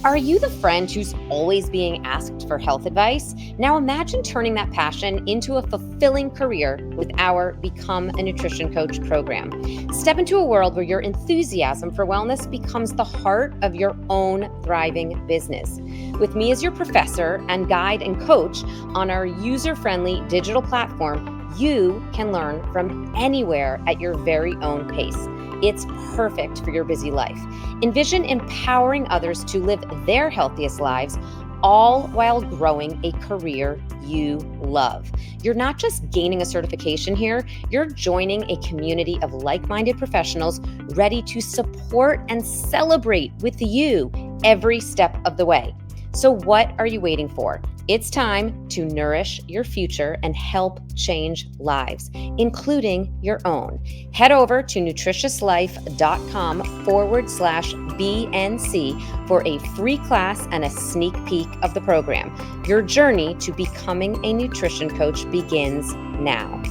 Are you the friend who's always being asked for health advice? Now imagine turning that passion into a fulfilling career with our Become a Nutrition Coach program. Step into a world where your enthusiasm for wellness becomes the heart of your own thriving business. With me as your professor and guide and coach on our user-friendly digital platform, you can learn from anywhere at your very own pace. It's perfect for your busy life. Envision empowering others to live their healthiest lives, all while growing a career you love. You're not just gaining a certification here, you're joining a community of like-minded professionals ready to support and celebrate with you every step of the way. So what are you waiting for? It's time to nourish your future and help change lives, including your own. Head over to nutritiouslife.com/BNC for a free class and a sneak peek of the program. Your journey to becoming a nutrition coach begins now.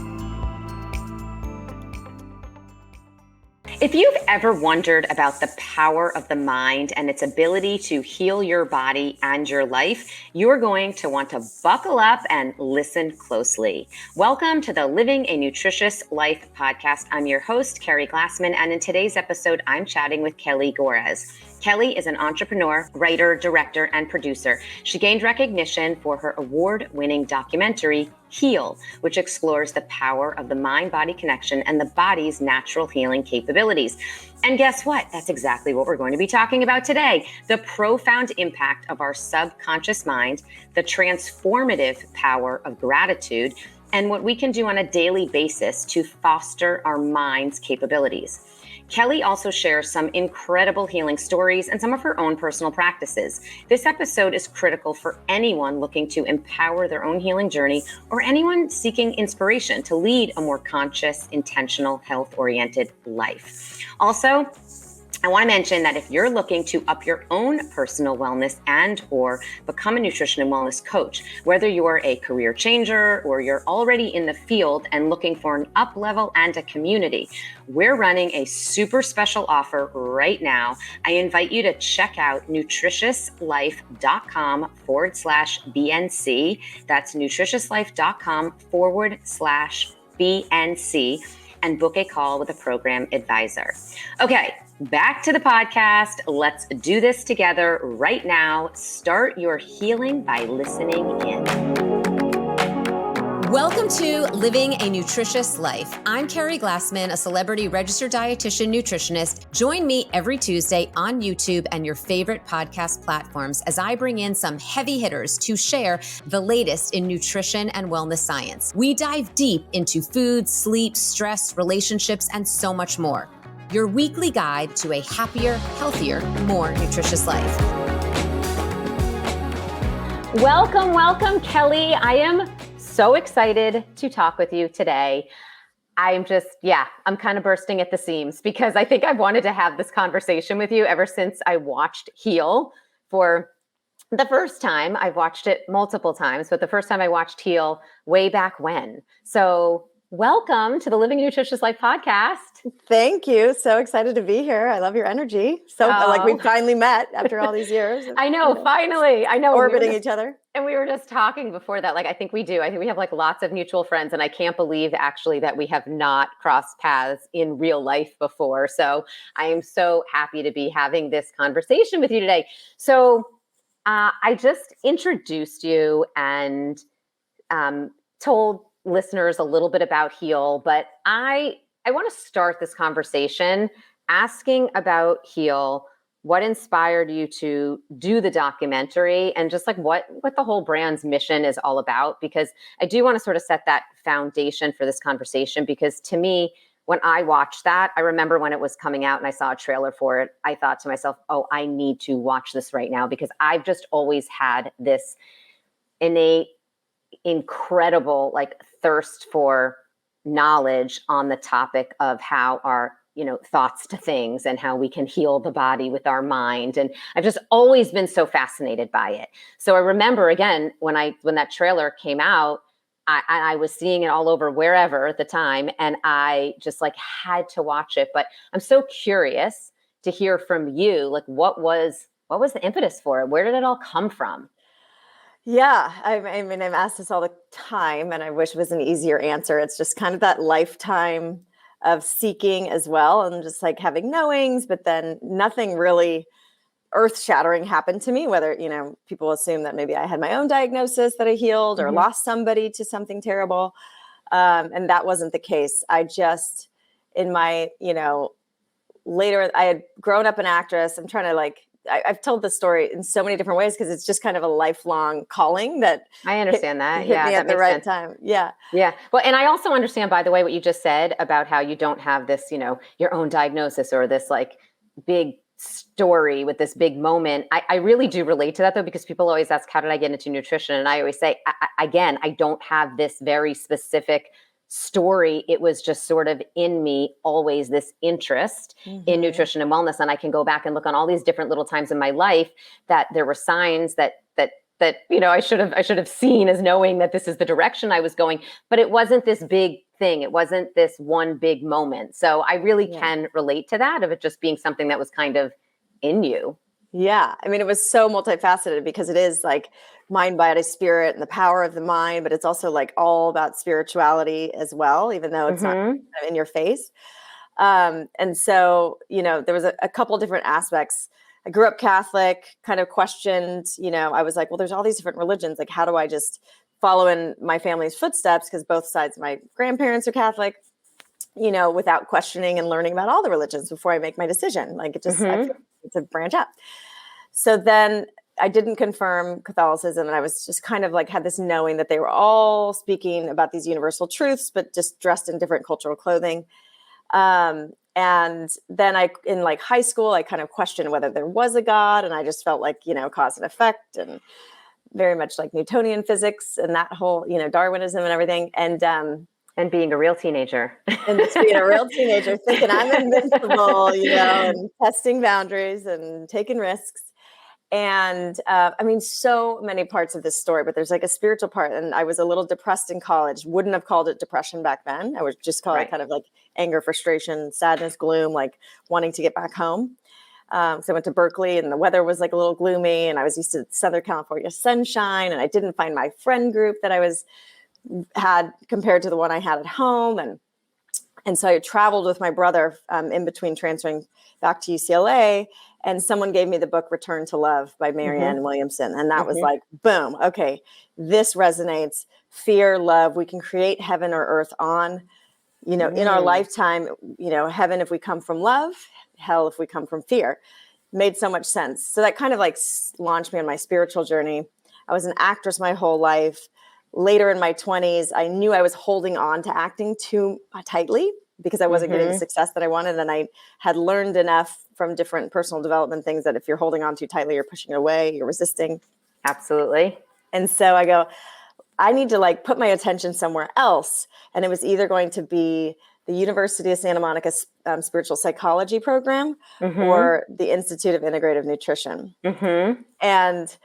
If you've ever wondered about the power of the mind and its ability to heal your body and your life, you're going to want to buckle up and listen closely. Welcome to the Living a Nutritious Life Podcast. I'm your host, Keri Glassman, and in today's episode, I'm chatting with Kelly Gores. Kelly is an entrepreneur, writer, director, and producer. She gained recognition for her award-winning documentary, Heal, which explores the power of the mind-body connection and the body's natural healing capabilities. And guess what? That's exactly what we're going to be talking about today. The profound impact of our subconscious mind, the transformative power of gratitude, and what we can do on a daily basis to foster our mind's capabilities. Kelly also shares some incredible healing stories and some of her own personal practices. This episode is critical for anyone looking to empower their own healing journey or anyone seeking inspiration to lead a more conscious, intentional, health-oriented life. Also, I want to mention that if you're looking to up your own personal wellness and or become a nutrition and wellness coach, whether you're a career changer or you're already in the field and looking for an up level and a community, we're running a super special offer right now. I invite you to check out nutritiouslife.com/BNC. That's nutritiouslife.com/BNC and book a call with a program advisor. Okay. Back to the podcast. Let's do this together right now. Start your healing by listening in. Welcome to Living a Nutritious Life. I'm Keri Glassman, a celebrity registered dietitian nutritionist. Join me every Tuesday on YouTube and your favorite podcast platforms as I bring in some heavy hitters to share the latest in nutrition and wellness science. We dive deep into food, sleep, stress, relationships, and so much more. Your weekly guide to a happier, healthier, more nutritious life. Welcome, Kelly. I am so excited to talk with you today. I'm kind of bursting at the seams because I think I've wanted to have this conversation with you ever since I watched Heal for the first time. I've watched it multiple times, but the first time I watched Heal way back when. So welcome to the Living a Nutritious Life podcast. Thank you. So excited to be here. I love your energy. Like we finally met after all these years. I know, finally. I know. Orbiting each other. And we were just talking before that. Like, I think we do. I think we have like lots of mutual friends. And I can't believe actually that we have not crossed paths in real life before. So I am so happy to be having this conversation with you today. So I just introduced you and told listeners a little bit about Heal, but I want to start this conversation asking about Heal, what inspired you to do the documentary and just like what the whole brand's mission is all about, because I do want to sort of set that foundation for this conversation, because to me, when I watched that, I remember when it was coming out and I saw a trailer for it, I thought to myself, oh, I need to watch this right now, because I've just always had this innate, incredible like thirst for knowledge on the topic of how our thoughts to things and how we can heal the body with our mind. And I've just always been so fascinated by it. So I remember again, when that trailer came out, I was seeing it all over wherever at the time. And I just like had to watch it. But I'm so curious to hear from you, like what was what was the impetus for it? Where did it all come from? Yeah, I mean, I'm asked this all the time, and I wish it was an easier answer. It's just kind of that lifetime of seeking as well, and just like having knowings, but then nothing really earth-shattering happened to me. Whether, people assume that maybe I had my own diagnosis that I healed or lost somebody to something terrible. And that wasn't the case. I just, in my, later, I had grown up an actress. I'm trying to I've told this story in so many different ways because it's just kind of a lifelong calling that I understand that. hit Yeah, me that at the makes right sense. time. Yeah. Yeah. Well, and I also understand, by the way, what you just said about how you don't have this, your own diagnosis or this like big story with this big moment. I really do relate to that though, because people always ask, how did I get into nutrition? And I always say, again, I don't have this very specific story. It was just sort of in me, always this interest in nutrition and wellness. And I can go back and look on all these different little times in my life that there were signs that I should have seen as knowing that this is the direction I was going, but it wasn't this big thing. It wasn't this one big moment. So I really can relate to that, of it just being something that was kind of in you. Yeah. I mean, it was so multifaceted because it is like mind, body, spirit, and the power of the mind, but it's also like all about spirituality as well, even though it's not in your face. And so, there was a couple different aspects. I grew up Catholic, kind of questioned, I was like, well, there's all these different religions. Like, how do I just follow in my family's footsteps? Because both sides of my grandparents are Catholic, without questioning and learning about all the religions before I make my decision. Like, it just, I feel like to branch out. So then I didn't confirm Catholicism. And I was just kind of like, had this knowing that they were all speaking about these universal truths, but just dressed in different cultural clothing. And then in like high school, I kind of questioned whether there was a God, and I just felt like, cause and effect, and very much like Newtonian physics and that whole, Darwinism and everything. And being a real teenager. And just being a real teenager, thinking I'm invincible, and testing boundaries and taking risks. And I mean, so many parts of this story, but there's like a spiritual part. And I was a little depressed in college. Wouldn't have called it depression back then. I would just call it kind of like anger, frustration, sadness, gloom, like wanting to get back home. So I went to Berkeley, and the weather was like a little gloomy, and I was used to Southern California sunshine, and I didn't find my friend group that I had compared to the one I had at home. And so I traveled with my brother in between transferring back to UCLA, and someone gave me the book Return to Love by Marianne Williamson. And that was like, boom, okay, this resonates. Fear, love, we can create heaven or earth on, in our lifetime, heaven if we come from love, hell if we come from fear. Made so much sense. So that kind of like launched me on my spiritual journey. I was an actress my whole life. Later in my 20s, I knew I was holding on to acting too tightly because I wasn't getting the success that I wanted. And I had learned enough from different personal development things that if you're holding on too tightly, you're pushing it away, you're resisting. Absolutely. And so I go, I need to like put my attention somewhere else. And it was either going to be the University of Santa Monica Spiritual Psychology program or the Institute of Integrative Nutrition. And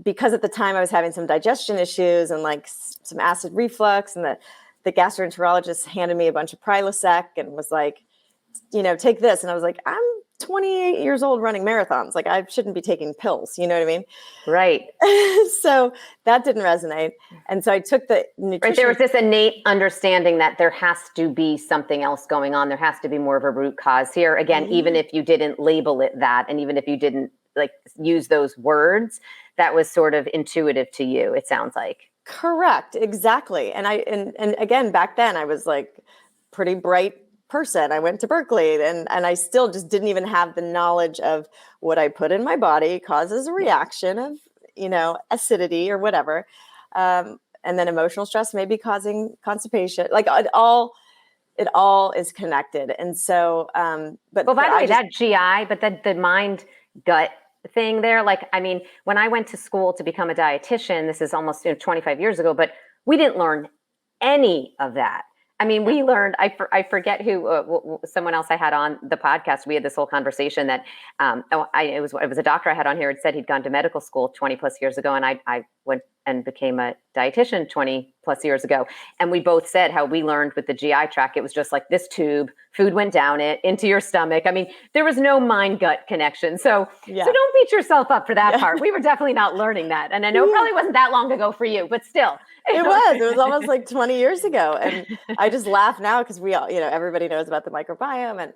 because at the time I was having some digestion issues and like some acid reflux, and the gastroenterologist handed me a bunch of Prilosec and was like, take this. And I was like, I'm 28 years old running marathons. Like, I shouldn't be taking pills. You know what I mean? Right. So that didn't resonate. And so I took the nutrition. Right. There was this innate understanding that there has to be something else going on. There has to be more of a root cause here. Again, even if you didn't label it that, and even if you didn't like use those words, that was sort of intuitive to you, it sounds like. Correct. Exactly. And and again, back then I was like pretty bright person. I went to Berkeley, and I still just didn't even have the knowledge of what I put in my body causes a reaction of, acidity or whatever. And then emotional stress may be causing constipation. Like it all is connected. And so, but well, by the way, that GI, but the mind gut thing there, like, I mean, when I went to school to become a dietitian, this is almost 25 years ago, but we didn't learn any of that. I mean, we learned, I forget who, someone else I had on the podcast, we had this whole conversation that, it was a doctor I had on here had said he'd gone to medical school 20 plus years ago. And I went and became a dietitian 20 plus years ago. And we both said how we learned with the GI tract, it was just like this tube, food went down it into your stomach. I mean, there was no mind gut connection. So don't beat yourself up for that part. We were definitely not learning that. And I know it probably wasn't that long ago for you, but still. It was almost like 20 years ago. And I just laugh now because we all, everybody knows about the microbiome and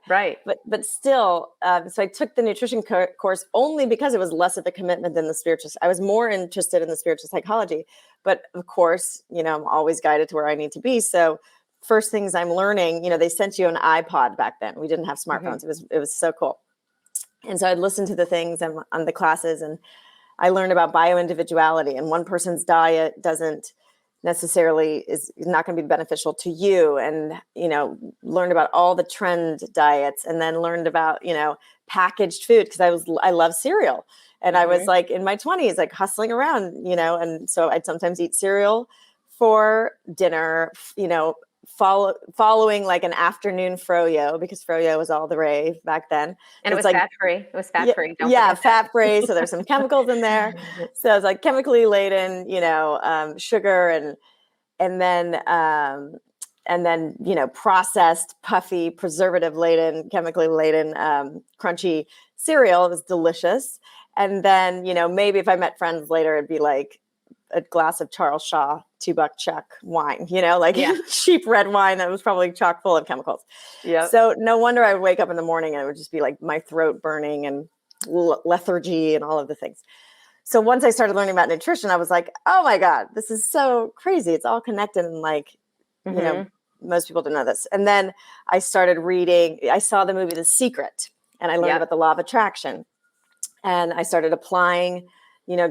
but still, so I took the nutrition course only because it was less of a commitment than the spiritual. I was more interested in the spiritual psychology, but of course, I'm always guided to where I need to be. So first things I'm learning, they sent you an iPod back then. We didn't have smartphones. It was so cool. And so I'd listen to the things on the classes, and I learned about bioindividuality, and one person's diet doesn't necessarily is not going to be beneficial to you, and learned about all the trend diets, and then learned about packaged food because I love cereal, and I was like in my 20s like hustling around, and so I'd sometimes eat cereal for dinner, following like an afternoon froyo, because froyo was all the rave back then. And it was like fat free. It was fat free. Fat free. So there's some chemicals in there. So it's like chemically laden, sugar and then processed, puffy, preservative laden, chemically laden, crunchy cereal. It was delicious. And then, maybe if I met friends later, it'd be like a glass of Charles Shaw $2 Chuck wine, cheap red wine that was probably chock full of chemicals. Yeah. So no wonder I would wake up in the morning and it would just be like my throat burning and lethargy and all of the things. So once I started learning about nutrition, I was like, oh my God, this is so crazy. It's all connected. And most people don't know this. And then I started reading, I saw the movie The Secret, and I learned about the law of attraction. And I started applying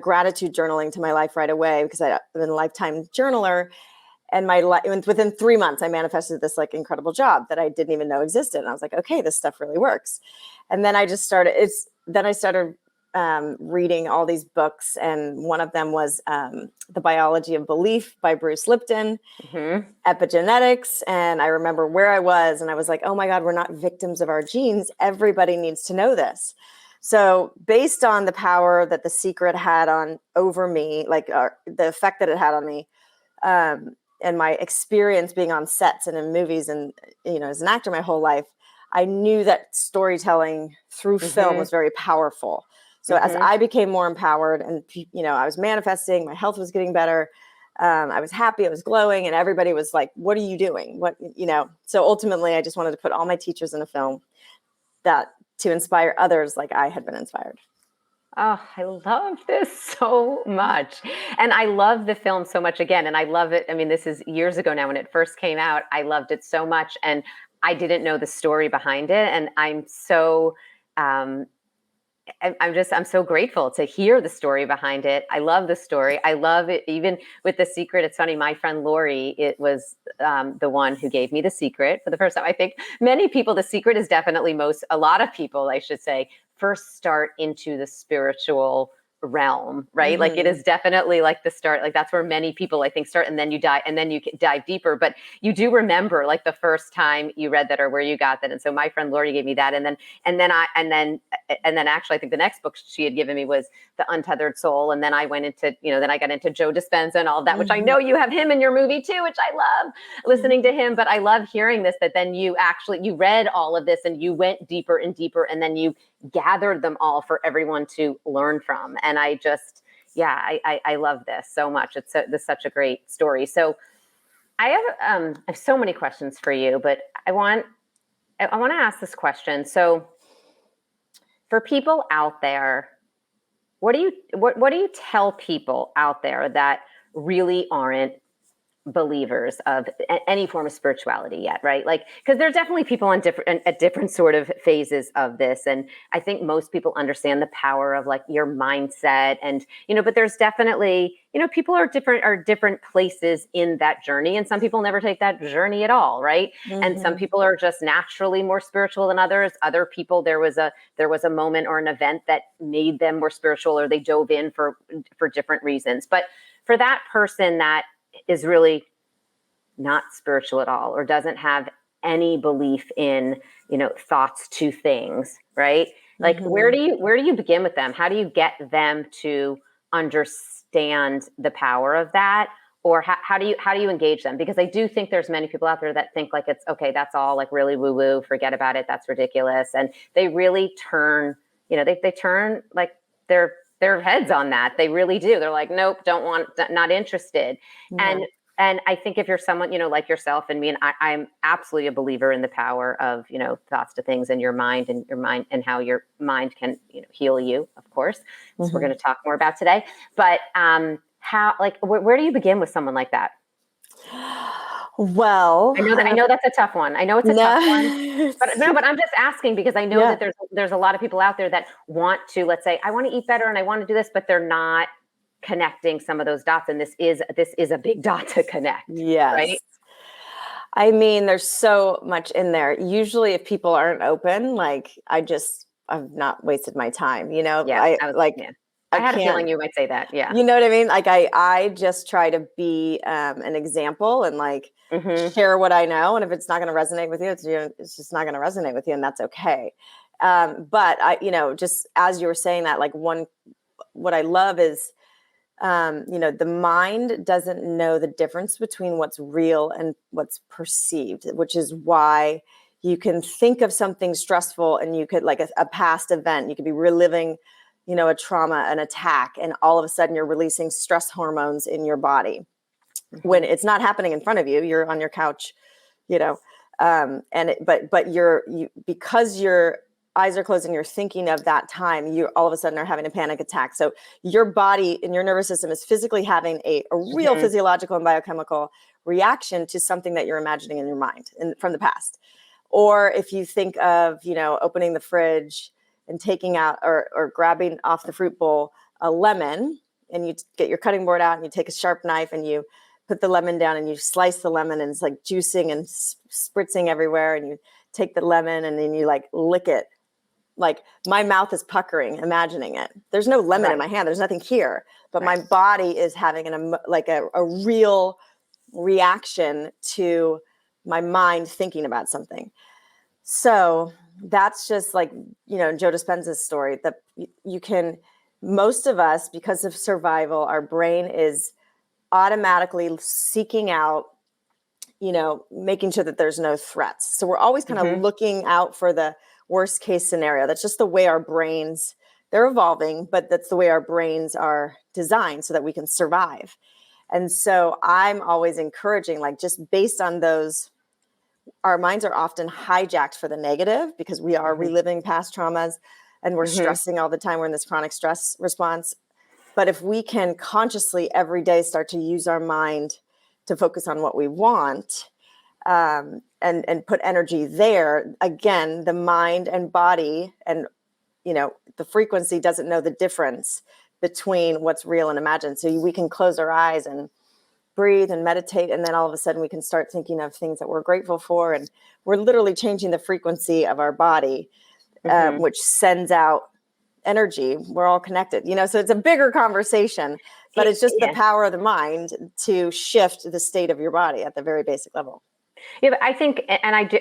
gratitude journaling to my life right away, because I've been a lifetime journaler, and within 3 months, I manifested this like incredible job that I didn't even know existed. And I was like, okay, this stuff really works. And then I started reading all these books. And one of them was The Biology of Belief by Bruce Lipton, epigenetics. And I remember where I was, and I was like, oh my God, we're not victims of our genes. Everybody needs to know this. So based on the power that The Secret had over me, like the effect that it had on me, and my experience being on sets and in movies and, as an actor my whole life, I knew that storytelling through film was very powerful. So as I became more empowered and, I was manifesting, my health was getting better. I was happy, I was glowing, and everybody was like, what are you doing? So ultimately I just wanted to put all my teachers in a film to inspire others like I had been inspired. Oh, I love this so much. And I love the film so much again. And I love it. I mean, this is years ago now when it first came out. I loved it so much. And I didn't know the story behind it. And I'm so, I'm so grateful to hear the story behind it. I love the story. I love it. Even with The Secret, it's funny. My friend Lori, it was the one who gave me The Secret for the first time. I think many people, The Secret is definitely a lot of people, I should say, first start into the spiritual realm, right? Like it is definitely like the start, like that's where many people I think start, and then you dive deeper. But you do remember like the first time you read that or where you got that. And so my friend Lori gave me that, and then actually I think the next book she had given me was The Untethered Soul. And then I went into, then I got into Joe Dispenza and all of that, which I know you have him in your movie too, which I love listening to him. But I love hearing this, that then you read all of this and you went deeper and deeper, and then you gathered them all for everyone to learn from. And I just, I love this so much. It's such a great story. So I have so many questions for you, but I want to ask this question. So for people out there, what do you tell people out there that really aren't believers of any form of spirituality yet, right? Like, because there's definitely people at different sort of phases of this. And I think most people understand the power of like your mindset and, but there's definitely, people are different places in that journey. And some people never take that journey at all. Right. And some people are just naturally more spiritual than others. Other people, there was a moment or an event that made them more spiritual, or they dove in for different reasons. But for that person that is really not spiritual at all, or doesn't have any belief in, thoughts to things, right? Like where do you begin with them? How do you get them to understand the power of that? Or how do you engage them? Because I do think there's many people out there that think like it's okay, that's all like really woo woo, forget about it, that's ridiculous, and they really turn, they turn like their heads on that. They really do. They're like, nope, don't want, not interested. Yeah. And I think if you're someone, like yourself and me, and I'm absolutely a believer in the power of, thoughts to things in your mind and how your mind can, heal you, of course. So we're going to talk more about today. But how, like, where do you begin with someone like that? Well, I know that's a tough one. I know it's a tough one, but I'm just asking because I know that there's a lot of people out there that want to, let's say, I want to eat better and I want to do this, but they're not connecting some of those dots. And this is a big dot to connect. Yes. Right? I mean, there's so much in there. Usually if people aren't open, like I've not wasted my time, Yeah. I had a feeling you might say that. Yeah. You know what I mean? Like I just try to be an example and like share what I know. And if it's not going to resonate with you, it's just not going to resonate with you, and that's okay. But I, just as you were saying that, like what I love is, the mind doesn't know the difference between what's real and what's perceived, which is why you can think of something stressful and you could like a past event, you could be reliving a trauma, an attack, and all of a sudden you're releasing stress hormones in your body when it's not happening in front of you. You're on your couch, but because your eyes are closed and you're thinking of that time, you all of a sudden are having a panic attack. So your body and your nervous system is physically having a real physiological and biochemical reaction to something that you're imagining in your mind from the past. Or if you think of, opening the fridge and taking out or grabbing off the fruit bowl a lemon, and you get your cutting board out and you take a sharp knife and you put the lemon down and you slice the lemon and it's like juicing and spritzing everywhere, and you take the lemon and then you like lick it. Like my mouth is puckering, imagining it. There's no lemon in my hand. There's nothing here, but my body is having a real reaction to my mind thinking about something. So that's just like, Joe Dispenza's story, that most of us, because of survival, our brain is automatically seeking out, making sure that there's no threats. So we're always kind of looking out for the worst case scenario. That's just the way our brains, they're evolving, but that's the way our brains are designed so that we can survive. And so I'm always encouraging, like, just based on those, our minds are often hijacked for the negative because we are reliving past traumas and we're stressing all the time. We're in this chronic stress response. But if we can consciously every day start to use our mind to focus on what we want, and put energy there, again, the mind and body and, the frequency doesn't know the difference between what's real and imagined. So we can close our eyes and breathe and meditate. And then all of a sudden we can start thinking of things that we're grateful for. And we're literally changing the frequency of our body, which sends out energy. We're all connected, so it's a bigger conversation, but it's just the power of the mind to shift the state of your body at the very basic level. Yeah, but I think, and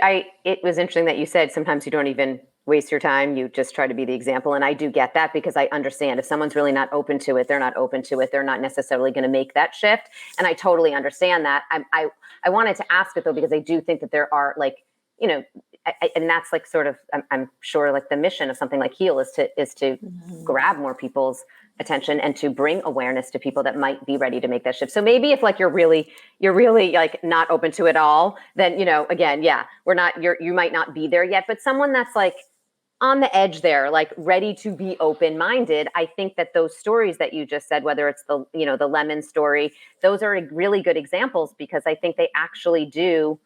it was interesting that you said sometimes you don't even waste your time. You just try to be the example. And I do get that because I understand if someone's really not open to it, they're not open to it. They're not necessarily going to make that shift. And I totally understand that. I wanted to ask it though, because I do think that there are like, and that's like sort of, I'm sure like the mission of something like Heal is to grab more people's attention and to bring awareness to people that might be ready to make that shift. So maybe if like you're really like not open to it all, then, again, you might not be there yet, but someone that's like on the edge there, like ready to be open-minded. I think that those stories that you just said, whether it's the lemon story, those are really good examples because I think they actually do.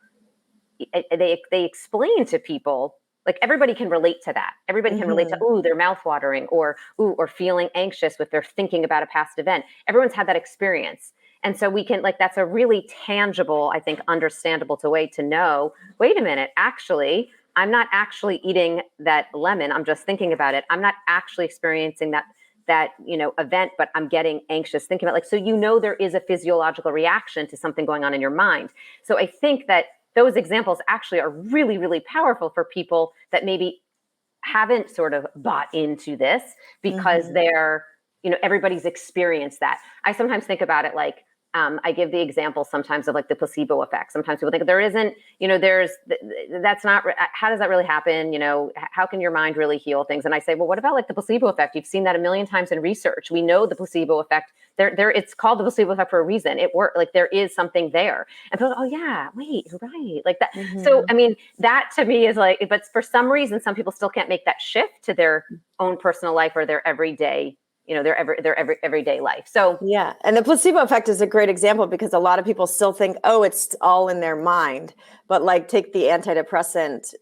They explain to people, like everybody can relate to that. Everybody can relate to, they're mouthwatering or feeling anxious if they're thinking about a past event. Everyone's had that experience. And so we can, like, that's a really tangible, I think, understandable way to know, wait a minute, actually, I'm not actually eating that lemon. I'm just thinking about it. I'm not actually experiencing that event, but I'm getting anxious thinking about it. Like, so, there is a physiological reaction to something going on in your mind. So I think that those examples actually are really, really powerful for people that maybe haven't sort of bought into this because they're everybody's experienced that. I sometimes think about it like, I give the example sometimes of like the placebo effect. Sometimes people think there isn't, that's not, how does that really happen? How can your mind really heal things? And I say, well, what about like the placebo effect? You've seen that a million times in research. We know the placebo effect it's called the placebo effect for a reason. It worked. Like there is something there. And people, oh yeah, wait, you're right. Like that. Mm-hmm. So, I mean, that to me is like, but for some reason, some people still can't make that shift to their own personal life or their everyday their everyday life. So yeah. And the placebo effect is a great example because a lot of people still think, oh, it's all in their mind. But like take the antidepressant,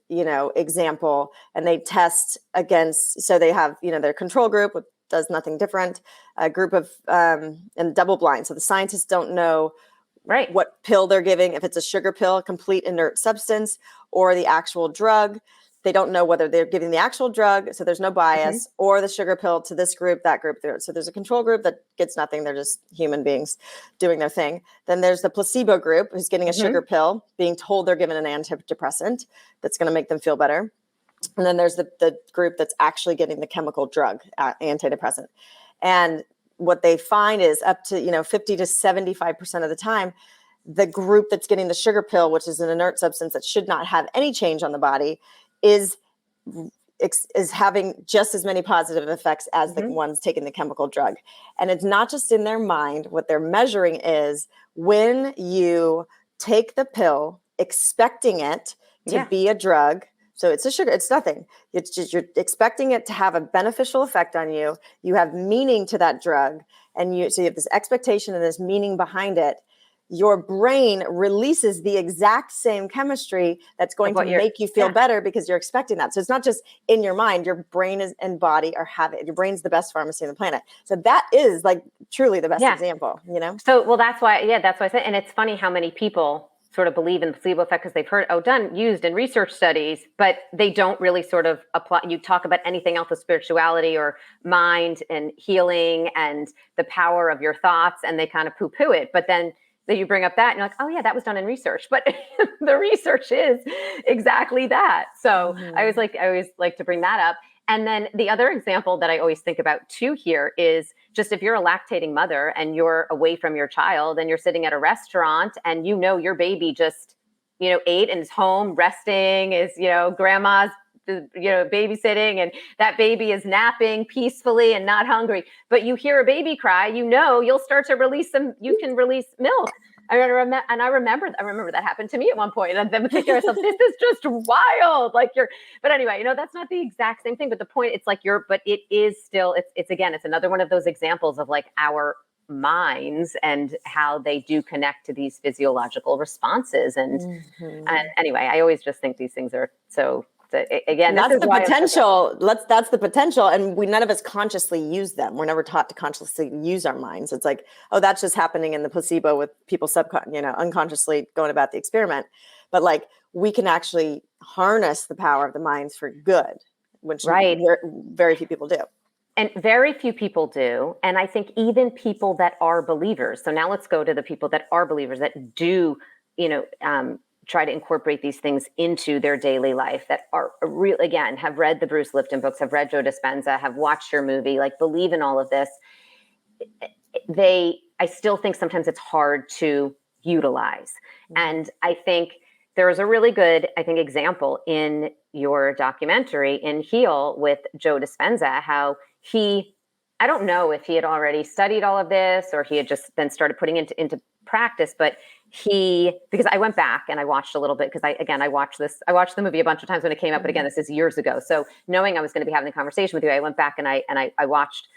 example, and they test against, so they have, their control group does nothing different, a group of, and double blind. So the scientists don't know right what pill they're giving, if it's a sugar pill, a complete inert substance, or the actual drug. They don't know whether they're giving the actual drug, so there's no bias, or the sugar pill to this group, that group. So there's a control group that gets nothing. They're just human beings doing their thing. Then there's the placebo group who's getting a sugar pill, being told they're given an antidepressant that's going to make them feel better. And then there's the group that's actually getting the chemical drug, antidepressant. And what they find is up to 50 to 75% of the time, the group that's getting the sugar pill, which is an inert substance that should not have any change on the body, is having just as many positive effects as the ones taking the chemical drug. And it's not just in their mind. What they're measuring is when you take the pill expecting it to be a drug. So it's a sugar, it's nothing. It's just, you're expecting it to have a beneficial effect on you. You have meaning to that drug. And so you have this expectation and this meaning behind it. Your brain releases the exact same chemistry that's going to make you feel better because you're expecting that. So it's not just in your mind, your brain and body are having, your brain's the best pharmacy on the planet. So that is like truly the best example, So, well, that's why I said, and it's funny how many people sort of believe in the placebo effect because they've heard, used in research studies, but they don't really sort of apply. You talk about anything else with spirituality or mind and healing and the power of your thoughts, and they kind of poo-poo it. But then you bring up that and you're like, oh yeah, that was done in research, but the research is exactly that. So I always like to bring that up. And then the other example that I always think about too here is just if you're a lactating mother and you're away from your child and you're sitting at a restaurant and your baby just, ate and is home resting, is, grandma's babysitting, and that baby is napping peacefully and not hungry, but you hear a baby cry, you'll start to release you can release milk. I remember that happened to me at one point, and then thinking to myself, this is just wild. But anyway, that's not the exact same thing, but the point, it's like but it is still, it's again, it's another one of those examples of like our minds and how they do connect to these physiological responses. And anyway, I always just think these things are so, again, that's the potential. That's the potential, and none of us consciously use them. We're never taught to consciously use our minds. It's like, oh, that's just happening in the placebo with people unconsciously going about the experiment. But like, we can actually harness the power of the minds for good, which very few people do. And very few people do. And I think even people that are believers. So now let's go to the people that are believers that do, try to incorporate these things into their daily life, that are real, again, have read the Bruce Lipton books, have read Joe Dispenza, have watched your movie, like believe in all of this. I still think sometimes it's hard to utilize. And I think there is a really good, example in your documentary in Heal with Joe Dispenza, how I don't know if he had already studied all of this or he had just then started putting into practice, but because I went back and I watched a little bit, because I watched the movie a bunch of times when it came up, but again, this is years ago. So knowing I was going to be having a conversation with you, I went back and I watched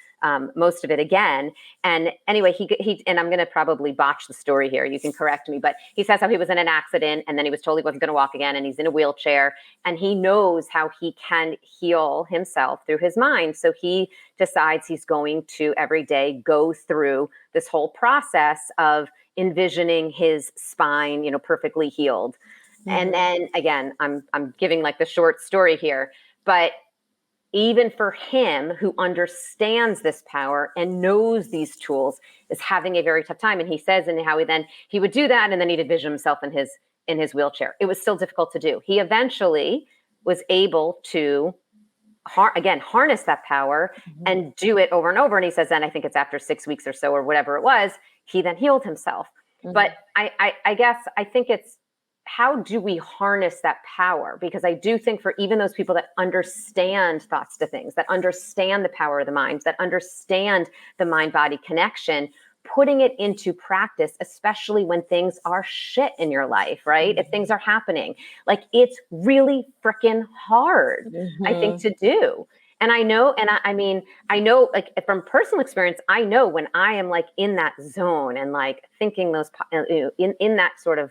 most of it again. And anyway, he and I'm going to probably botch the story here. You can correct me, but he says how he was in an accident and then he was told he wasn't going to walk again, and he's in a wheelchair, and he knows how he can heal himself through his mind. So he decides he's going to every day go through this whole process of envisioning his spine, perfectly healed. And then again, I'm giving like the short story here, but even for him who understands this power and knows these tools is having a very tough time. And he says, and how he would do that, and then he'd envision himself in his wheelchair. It was still difficult to do. He eventually was able to harness that power and do it over and over. And he says, then I think it's after 6 weeks or so, or whatever it was, he then healed himself. But I guess I think it's, how do we harness that power? Because I do think for even those people that understand thoughts to things, that understand the power of the mind, that understand the mind-body connection, putting it into practice, especially when things are shit in your life, right? If things are happening, like it's really freaking hard, I think, to do. And I know, and I mean, I know, like from personal experience, I know when I am like in that zone and like thinking those, in that sort of,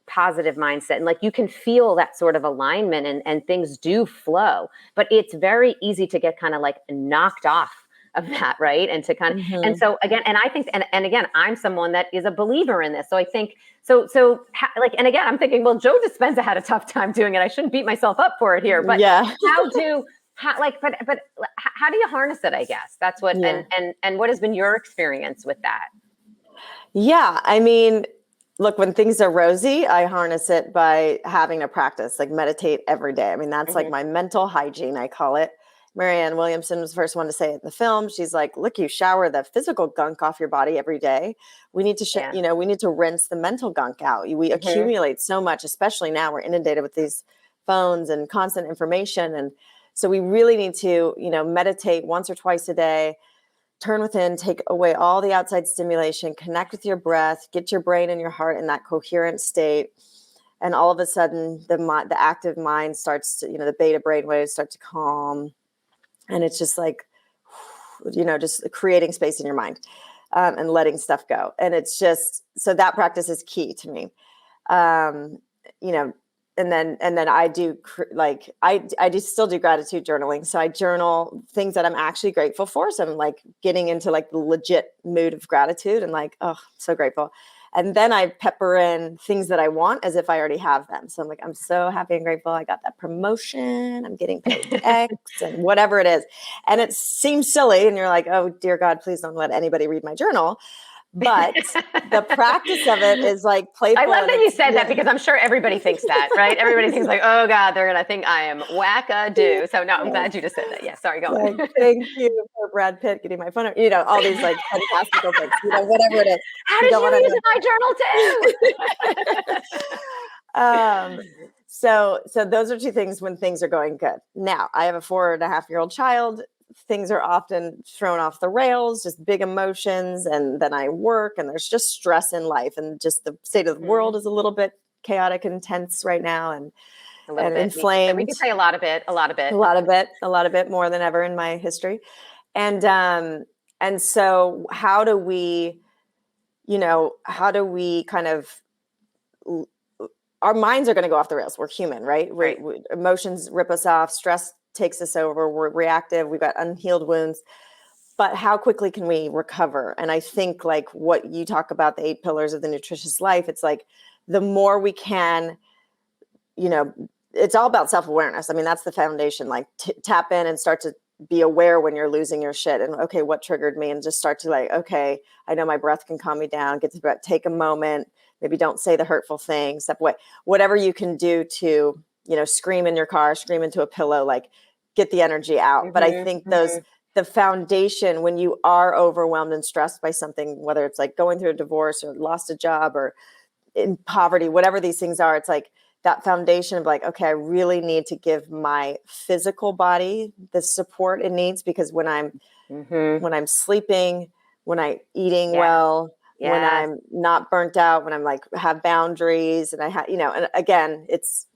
positive mindset, and like you can feel that sort of alignment and things do flow, but it's very easy to get kind of like knocked off of that, right? And to kind of, and so again, and I think, and again, I'm someone that is a believer in this. So I think, like, and again, I'm thinking, well, Joe Dispenza had a tough time doing it. I shouldn't beat myself up for it here, but how do you harness it? I guess that's what, and what has been your experience with that? Yeah. I mean, look, when things are rosy, I harness it by having a practice, like meditate every day. I mean, that's like my mental hygiene, I call it. Marianne Williamson was the first one to say it in the film. She's like, look, you shower the physical gunk off your body every day. We need to, we need to rinse the mental gunk out. We accumulate so much, especially now we're inundated with these phones and constant information. And so we really need to, meditate once or twice a day, turn within, take away all the outside stimulation, connect with your breath, get your brain and your heart in that coherent state. And all of a sudden the active mind starts to, the beta brain waves start to calm. And it's just like, just creating space in your mind and letting stuff go. And it's just, so that practice is key to me. And then I do I do still do gratitude journaling. So I journal things that I'm actually grateful for. So I'm like getting into like the legit mood of gratitude and like, oh, I'm so grateful. And then I pepper in things that I want as if I already have them. So I'm like, I'm so happy and grateful. I got that promotion. I'm getting paid X and whatever it is. And it seems silly. And you're like, oh, dear God, please don't let anybody read my journal. But the practice of it is like playful. I love that you said that because I'm sure everybody thinks that, right? Everybody thinks like, oh God, they're going to think I am wackadoo. So no, I'm glad you just said that. Yeah, sorry, go on. Thank you for Brad Pitt getting my phone, all these like fantastical things, whatever it is. How did you use my journal too? So those are two things when things are going good. Now I have a 4.5-year-old child. Things are often thrown off the rails, just big emotions. And then I work and there's just stress in life. And just the state of the world is a little bit chaotic and tense right now. And inflamed. We can say a lot of it more than ever in my history. And so how do we kind of, our minds are going to go off the rails. We're human, right? Emotions rip us off. Stress takes us over. We're reactive. We've got unhealed wounds, but how quickly can we recover? And I think like what you talk about, the 8 pillars of the nutritious life, it's like the more we can, it's all about self-awareness. I mean, that's the foundation, like tap in and start to be aware when you're losing your shit and okay, what triggered me, and just start to like, okay, I know my breath can calm me down, get to breath, take a moment, maybe don't say the hurtful thing, step away, whatever you can do to, scream in your car, scream into a pillow, like get the energy out. But I think the foundation, when you are overwhelmed and stressed by something, whether it's like going through a divorce or lost a job or in poverty, whatever these things are, it's like that foundation of like, okay, I really need to give my physical body the support it needs, because when I'm sleeping, when I'm eating well, when I'm not burnt out, when I'm like have boundaries, and I have, and again, it's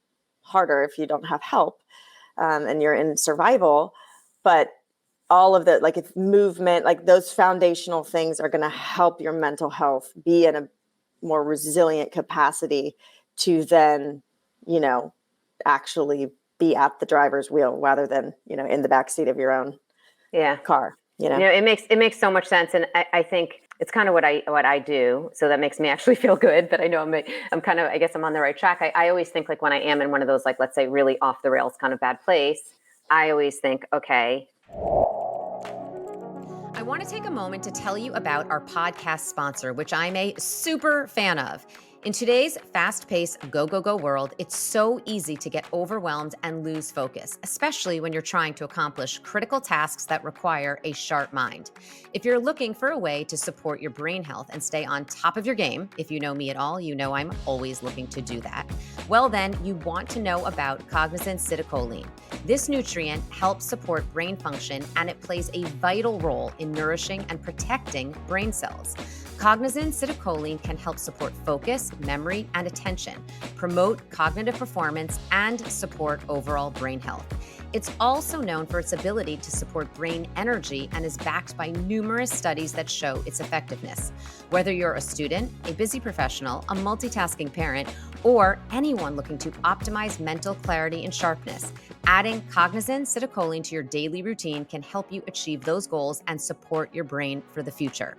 harder if you don't have help and you're in survival, but all of the, like if movement, like those foundational things are going to help your mental health be in a more resilient capacity to then, actually be at the driver's wheel rather than, in the backseat of your own car. It makes so much sense. And I think it's kind of what I do. So that makes me actually feel good that I know I'm kind of, I guess I'm on the right track. I always think like when I am in one of those, like, let's say really off the rails kind of bad place, I always think, okay, I want to take a moment to tell you about our podcast sponsor, which I'm a super fan of. In today's fast-paced, go world, it's so easy to get overwhelmed and lose focus, especially when you're trying to accomplish critical tasks that require a sharp mind. If you're looking for a way to support your brain health and stay on top of your game, if you know me at all, you know I'm always looking to do that. Well, then you want to know about Cognizant Citicoline. This nutrient helps support brain function, and it plays a vital role in nourishing and protecting brain cells. Cognizant Citicoline can help support focus, memory, and attention, promote cognitive performance, and support overall brain health. It's also known for its ability to support brain energy and is backed by numerous studies that show its effectiveness. Whether you're a student, a busy professional, a multitasking parent, or anyone looking to optimize mental clarity and sharpness, adding Cognizant Citicoline to your daily routine can help you achieve those goals and support your brain for the future.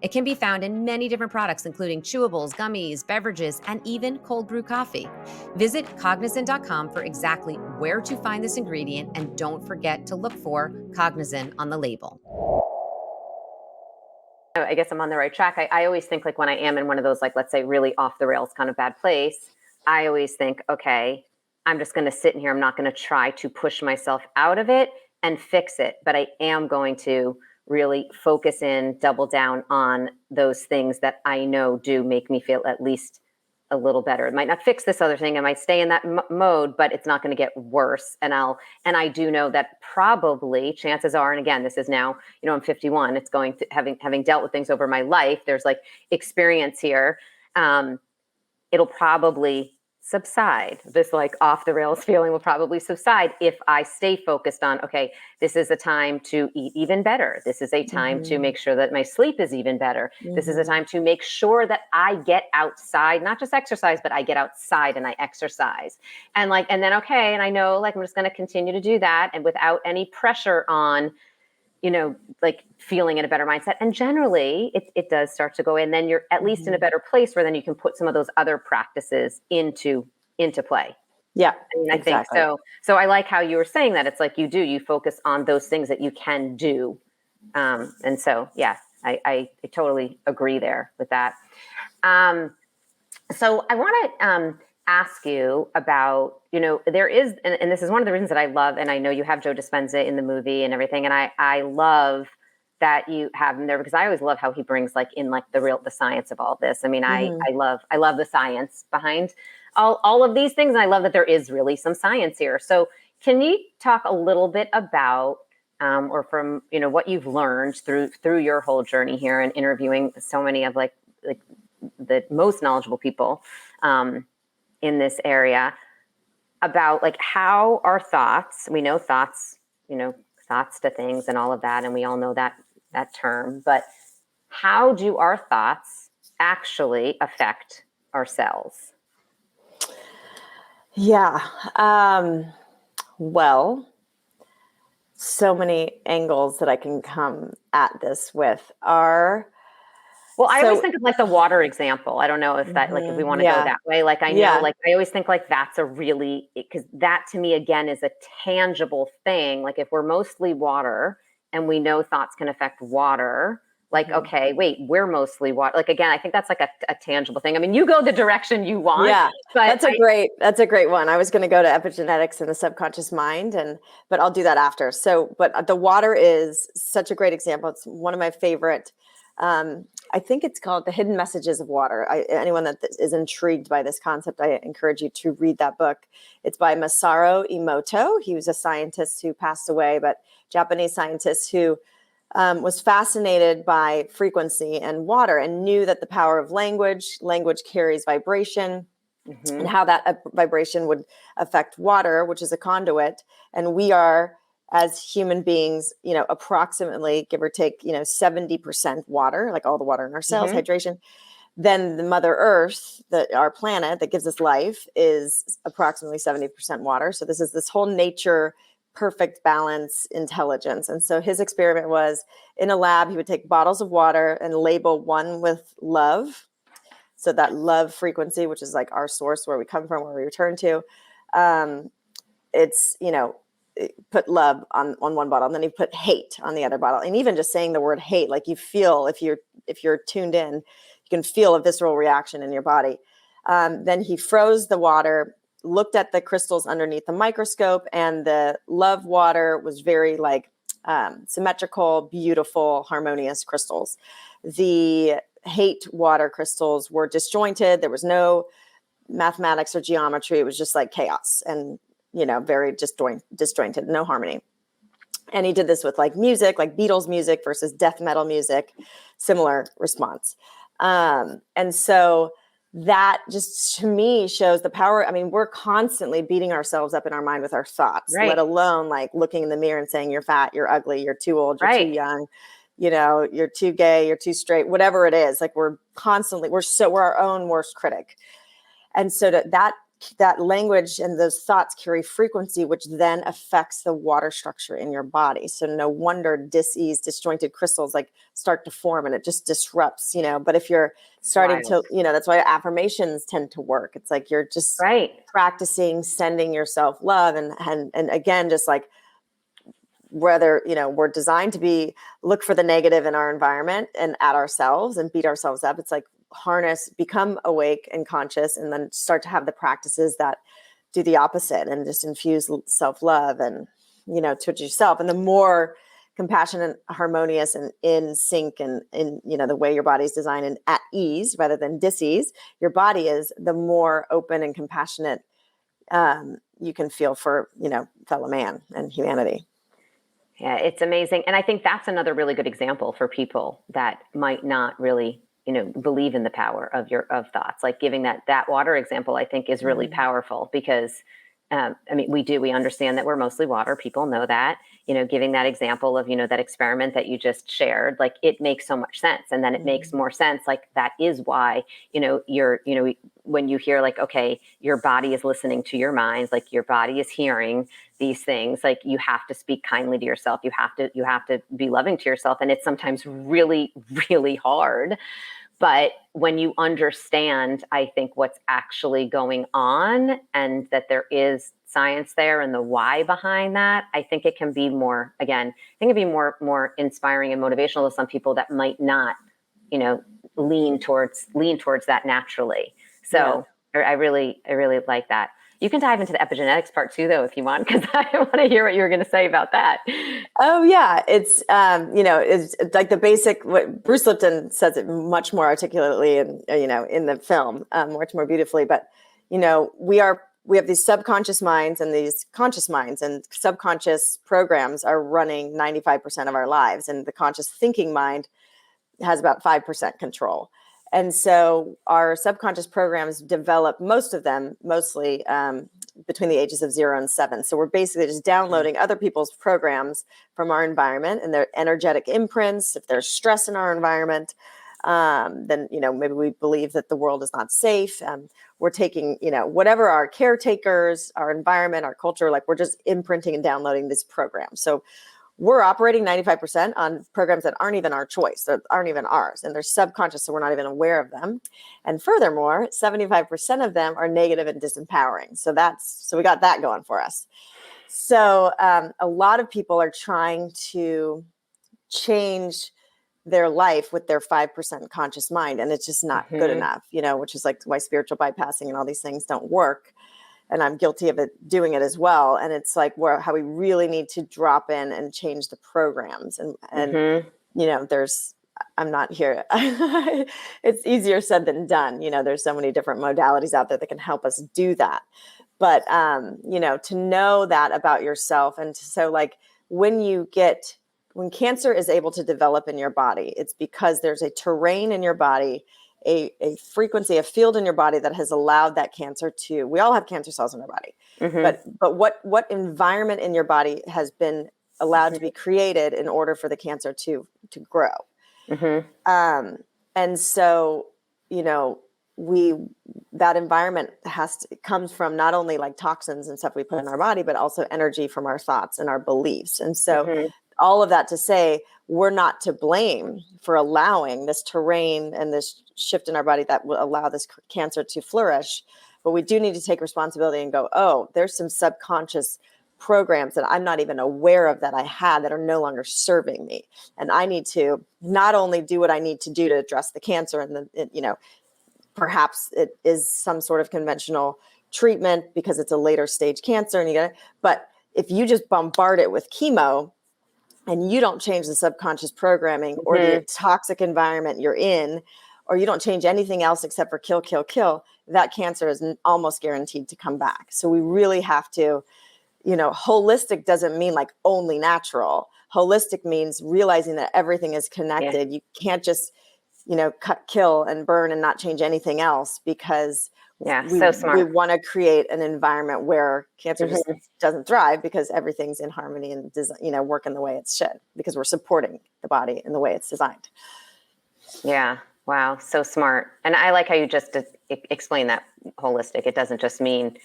It can be found in many different products, including chewables, gummies, beverages, and even cold brew coffee. Visit Cognizant.com for exactly where to find this ingredient, and don't forget to look for Cognizant on the label. I guess I'm on the right track. I always think, like, when I am in one of those, like, let's say really off the rails kind of bad place, I always think, okay, I'm just going to sit in here. I'm not going to try to push myself out of it and fix it, but I am going to really focus in, double down on those things that I know do make me feel at least a little better. It might not fix this other thing. I might stay in that mode, but it's not going to get worse. And I do know that probably chances are, and again, this is now, I'm 51. It's going to having dealt with things over my life. There's like experience here. It'll probably subside. This like off the rails feeling will probably subside if I stay focused on, okay, this is a time to eat even better. This is a time to make sure that my sleep is even better. This is a time to make sure that I get outside, not just exercise, but I get outside and I exercise. And then, okay. And I know, like, I'm just going to continue to do that, and without any pressure on, like feeling in a better mindset. And generally it does start to go in. Then you're at least in a better place where then you can put some of those other practices into play. Yeah. I exactly. think so. So I like how you were saying that. It's like you focus on those things that you can do. And so, yeah, I totally agree there with that. So I want to, ask you about, there is, and this is one of the reasons that I love, and I know you have Joe Dispenza in the movie and everything. And I love that you have him there, because I always love how he brings the science of all this. I mean, I love the science behind all of these things. And I love that there is really some science here. So can you talk a little bit about, or from, what you've learned through your whole journey here and interviewing so many of like the most knowledgeable people, in this area, about like how our thoughts, we know thoughts, thoughts to things and all of that. And we all know that term, but how do our thoughts actually affect our cells? Yeah. Well, so many angles that I can come at this with are, I always think of like the water example. I don't know if that, like, if we want to go that way, like, I know, like, I always think like that's a really, because that to me, again, is a tangible thing. Like, if we're mostly water and we know thoughts can affect water, like, okay, wait, we're mostly water. Like, again, I think that's like a tangible thing. I mean, you go the direction you want. Yeah, but that's a great one. I was going to go to epigenetics and the subconscious mind, but I'll do that after. So, but the water is such a great example. It's one of my favorite. I think it's called The Hidden Messages of Water. Anyone that is intrigued by this concept, I encourage you to read that book. It's by Masaru Emoto. He was a scientist who passed away, but Japanese scientist who was fascinated by frequency and water, and knew that the power of language carries vibration, and how that vibration would affect water, which is a conduit. And we are, as human beings, approximately, give or take, 70% water, like all the water in our cells, hydration. Then the Mother Earth, our planet that gives us life, is approximately 70% water. So this is this whole nature, perfect balance, intelligence. And so his experiment was, in a lab, he would take bottles of water and label one with love. So that love frequency, which is like our source, where we come from, where we return to, it's, put love on one bottle, and then he put hate on the other bottle. And even just saying the word hate, like you feel, if you're tuned in, you can feel a visceral reaction in your body. Then he froze the water, looked at the crystals underneath the microscope, and the love water was very like symmetrical, beautiful, harmonious crystals. The hate water crystals were disjointed. There was no mathematics or geometry. It was just like chaos and, very disjointed, no harmony. And he did this with like music, like Beatles music versus death metal music, similar response. And so that just to me shows the power. I mean, we're constantly beating ourselves up in our mind with our thoughts, Right. let alone like looking in the mirror and saying you're fat, you're ugly, you're too old, you're too young, you're too gay, you're too straight, whatever it is. Like we're our own worst critic. And so that language and those thoughts carry frequency, which then affects the water structure in your body. So no wonder disjointed crystals like start to form, and it just disrupts, but if you're starting to, that's why affirmations tend to work. It's like, you're just practicing sending yourself love. And again, just like, whether, we're designed to look for the negative in our environment and at ourselves and beat ourselves up. It's like, become awake and conscious, and then start to have the practices that do the opposite and just infuse self-love and, towards yourself. And the more compassionate, harmonious, and in sync, and in, the way your body's designed and at ease rather than dis-ease your body is, the more open and compassionate you can feel for, fellow man and humanity. Yeah, it's amazing. And I think that's another really good example for people that might not really believe in the power of thoughts. Like giving that water example, I think is really powerful because, we understand that we're mostly water. People know that, giving that example of, that experiment that you just shared, like it makes so much sense. And then it makes more sense. Like that is why, when you hear like, okay, your body is listening to your mind, like your body is hearing these things, like you have to speak kindly to yourself. You have to be loving to yourself. And it's sometimes really, really hard. But when you understand, I think, what's actually going on and that there is science there and the why behind that, I think it can be more inspiring and motivational to some people that might not, lean towards that naturally. So I really like that. You can dive into the epigenetics part too, though, if you want, because I want to hear what you were going to say about that. Oh yeah. It's, it's like the basic, what Bruce Lipton says it much more articulately and, in the film, much more beautifully, but, we have these subconscious minds and these conscious minds, and subconscious programs are running 95% of our lives. And the conscious thinking mind has about 5% control. And so our subconscious programs develop, mostly between the ages of 0 and 7. So we're basically just downloading other people's programs from our environment and their energetic imprints. If there's stress in our environment, then, maybe we believe that the world is not safe. We're taking, whatever our caretakers, our environment, our culture, like we're just imprinting and downloading this program. So we're operating 95% on programs that aren't even our choice, that aren't even ours, and they're subconscious, so we're not even aware of them. And furthermore, 75% of them are negative and disempowering. So we got that going for us. So a lot of people are trying to change their life with their 5% conscious mind, and it's just not good enough, which is like why spiritual bypassing and all these things don't work. And I'm guilty of doing it as well. And it's like how we really need to drop in and change the programs. And I'm not here. It's easier said than done. There's so many different modalities out there that can help us do that. But, to know that about yourself. And so like when cancer is able to develop in your body, it's because there's a terrain in your body, a frequency, a field in your body that has allowed that cancer we all have cancer cells in our body, but what environment in your body has been allowed to be created in order for the cancer to grow. And so, that environment comes from not only like toxins and stuff we put in our body, but also energy from our thoughts and our beliefs. And so all of that to say, we're not to blame for allowing this terrain and this shift in our body that will allow this cancer to flourish. But we do need to take responsibility and go, oh, there's some subconscious programs that I'm not even aware of that I had that are no longer serving me. And I need to not only do what I need to do to address the cancer and perhaps it is some sort of conventional treatment because it's a later stage cancer but if you just bombard it with chemo and you don't change the subconscious programming or the toxic environment you're in, or you don't change anything else except for kill, that cancer is almost guaranteed to come back. So we really have to, holistic doesn't mean like only natural. Holistic means realizing that everything is connected. You can't just, cut, kill, and burn and not change anything else because so smart. We want to create an environment where cancer just doesn't thrive because everything's in harmony and working the way it should because we're supporting the body in the way it's designed. Yeah. Wow. So smart. And I like how you just explain that holistic. It doesn't just mean,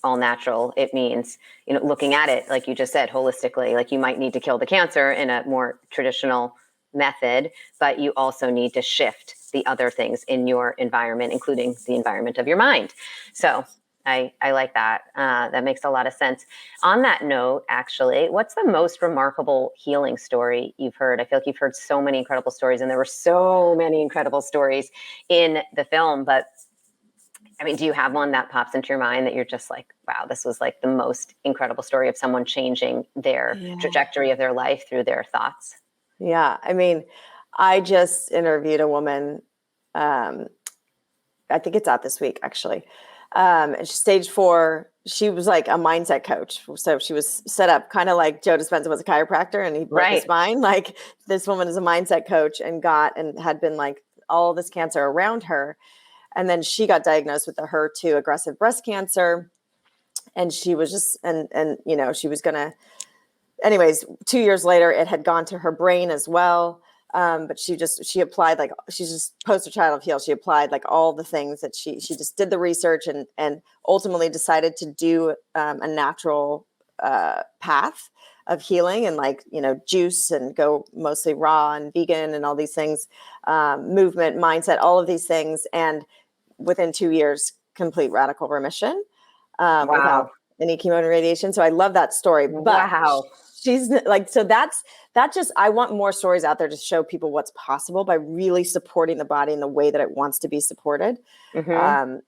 all natural. It means, looking at it, like you just said, holistically, like you might need to kill the cancer in a more traditional method, but you also need to shift the other things in your environment, including the environment of your mind. So I like that. That makes a lot of sense. On that note, actually, what's the most remarkable healing story you've heard? I feel like you've heard so many incredible stories, and there were so many incredible stories in the film. But I mean, do you have one that pops into your mind that you're just like, wow, this was like the most incredible story of someone changing their trajectory of their life through their thoughts? Yeah. I mean, I just interviewed a woman, I think it's out this week, actually. Stage 4, she was like a mindset coach. So she was set up kind of like Joe Dispenza was a chiropractor and he broke his spine. Like this woman is a mindset coach and had been like all this cancer around her. And then she got diagnosed with the HER2 aggressive breast cancer. And she was just, she was going to, anyways, 2 years later, it had gone to her brain as well. But she applied, like, she's just poster child of heal. She applied like all the things that she just did the research and ultimately decided to do a natural path of healing and juice and go mostly raw and vegan and all these things, movement, mindset, all of these things. And within 2 years, complete radical remission without any chemo and radiation. So I love that story. But she's like, so that's just, I want more stories out there to show people what's possible by really supporting the body in the way that it wants to be supported. And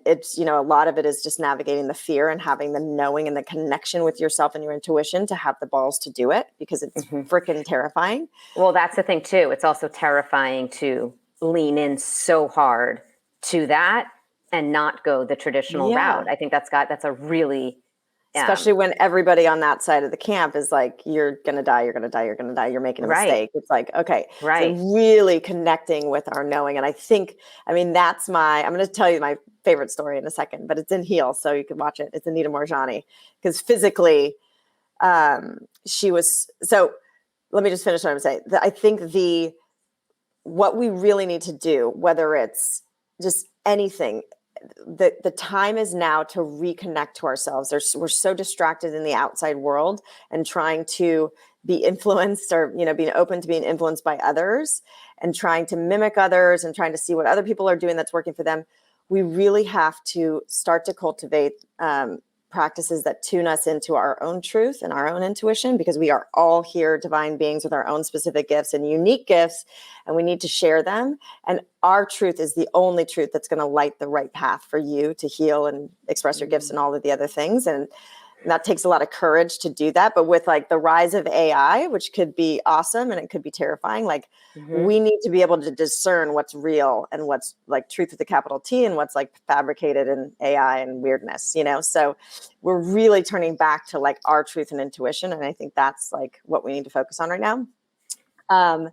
it's, a lot of it is just navigating the fear and having the knowing and the connection with yourself and your intuition to have the balls to do it because it's freaking terrifying. Well, that's the thing too. It's also terrifying to lean in so hard to that and not go the traditional route. I think that's a really, especially when everybody on that side of the camp is like, you're going to die, you're going to die, you're going to die, you're making a mistake. It's like, okay. So really connecting with our knowing. And I think, I'm going to tell you my favorite story in a second, but it's in Heal. So you can watch it. It's Anita Morjani because physically she was, so let me just finish what I'm saying. I think what we really need to do, whether it's just anything, the time is now to reconnect to ourselves. We're so distracted in the outside world and trying to be influenced or, being open to being influenced by others and trying to mimic others and trying to see what other people are doing that's working for them. We really have to start to cultivate practices that tune us into our own truth and our own intuition, because we are all here divine beings with our own specific gifts and unique gifts, and we need to share them. And our truth is the only truth that's going to light the right path for you to heal and express your gifts and all of the other things. And that takes a lot of courage to do that. But with like the rise of AI, which could be awesome and it could be terrifying, we need to be able to discern what's real and what's like truth with a capital T and what's like fabricated in AI and weirdness, So we're really turning back to like our truth and intuition. And I think that's like what we need to focus on right now. I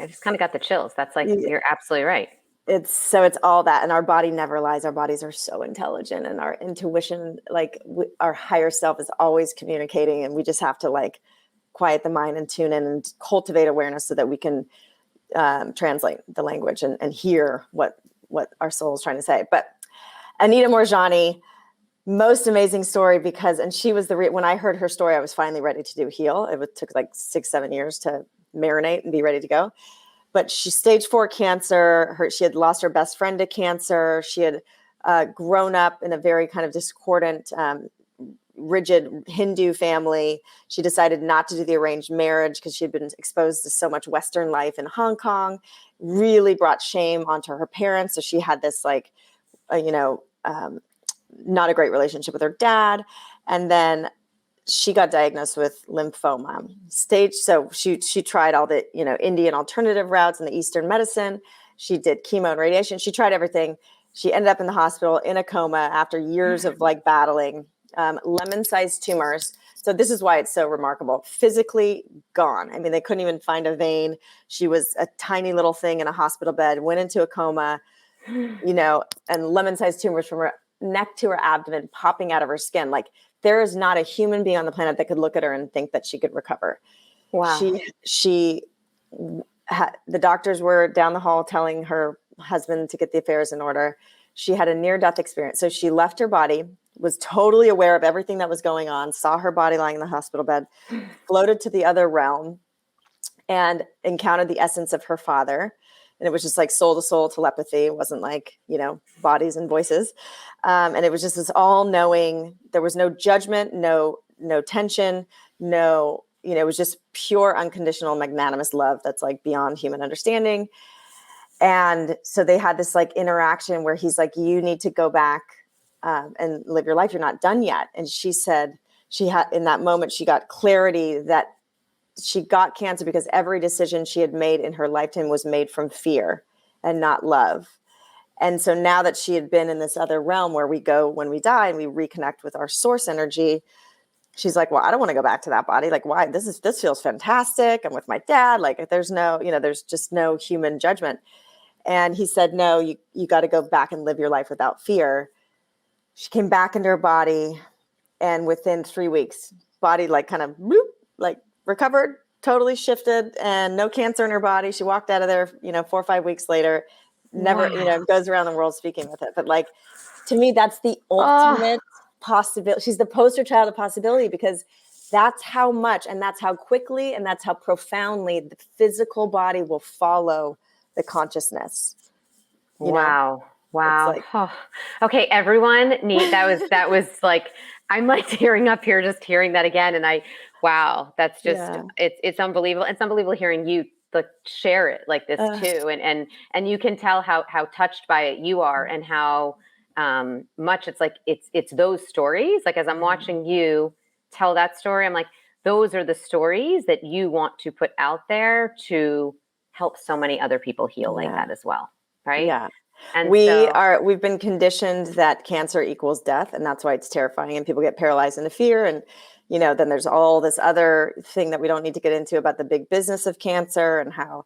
just kind of got the chills. That's like, you're absolutely right. It's all that. And our body never lies. Our bodies are so intelligent, and our intuition, our higher self is always communicating, and we just have to like quiet the mind and tune in and cultivate awareness so that we can translate the language and hear what our soul is trying to say. But Anita Morjani, most amazing story and she was when I heard her story, I was finally ready to do Heal. It took like 6-7 years to marinate and be ready to go. But she's stage 4 cancer. She had lost her best friend to cancer. She had grown up in a very kind of discordant rigid Hindu family. She decided not to do the arranged marriage because she had been exposed to so much Western life in Hong Kong, really brought shame onto her parents. So she had this like, not a great relationship with her dad. And then she got diagnosed with lymphoma stage. So she tried all the, Indian alternative routes and the Eastern medicine. She did chemo and radiation. She tried everything. She ended up in the hospital in a coma after years of like battling lemon-sized tumors. So this is why it's so remarkable. Physically gone. I mean, they couldn't even find a vein. She was a tiny little thing in a hospital bed, went into a coma, and lemon-sized tumors from her neck to her abdomen popping out of her skin. Like, there is not a human being on the planet that could look at her and think that she could recover. Wow. The doctors were down the hall telling her husband to get the affairs in order. She had a near-death experience. So she left her body, was totally aware of everything that was going on, saw her body lying in the hospital bed, floated to the other realm, and encountered the essence of her father. And it was just like soul to soul telepathy. It wasn't like, bodies and voices. And it was just this all knowing. There was no judgment, no tension, it was just pure, unconditional, magnanimous love that's like beyond human understanding. And so they had this like interaction where he's like, you need to go back and live your life. You're not done yet. And she said in that moment, she got clarity that she got cancer because every decision she had made in her lifetime was made from fear and not love. And so now that she had been in this other realm where we go when we die and we reconnect with our source energy, she's like, well, I don't want to go back to that body. Like, why? This feels fantastic. I'm with my dad. Like, there's just no human judgment. And he said, no, you got to go back and live your life without fear. She came back into her body, and within 3 weeks, body like kind of bloop, like recovered, totally shifted, and no cancer in her body. She walked out of there, 4 or 5 weeks later, never, goes around the world speaking with it. But like, to me, that's the ultimate possibility. She's the poster child of possibility, because that's how much, and that's how quickly, and that's how profoundly the physical body will follow the consciousness. Wow. Like, okay, everyone, that was like, I'm like tearing up here just hearing that again. And that's just, it's unbelievable. It's unbelievable hearing you like share it like this too. And you can tell how touched by it you are, and how much it's like, it's those stories. Like, as I'm watching you tell that story, I'm like, those are the stories that you want to put out there to help so many other people heal like that as well. Right. Yeah. And we've been conditioned that cancer equals death, and that's why it's terrifying, and people get paralyzed into fear. And, then there's all this other thing that we don't need to get into about the big business of cancer, and how,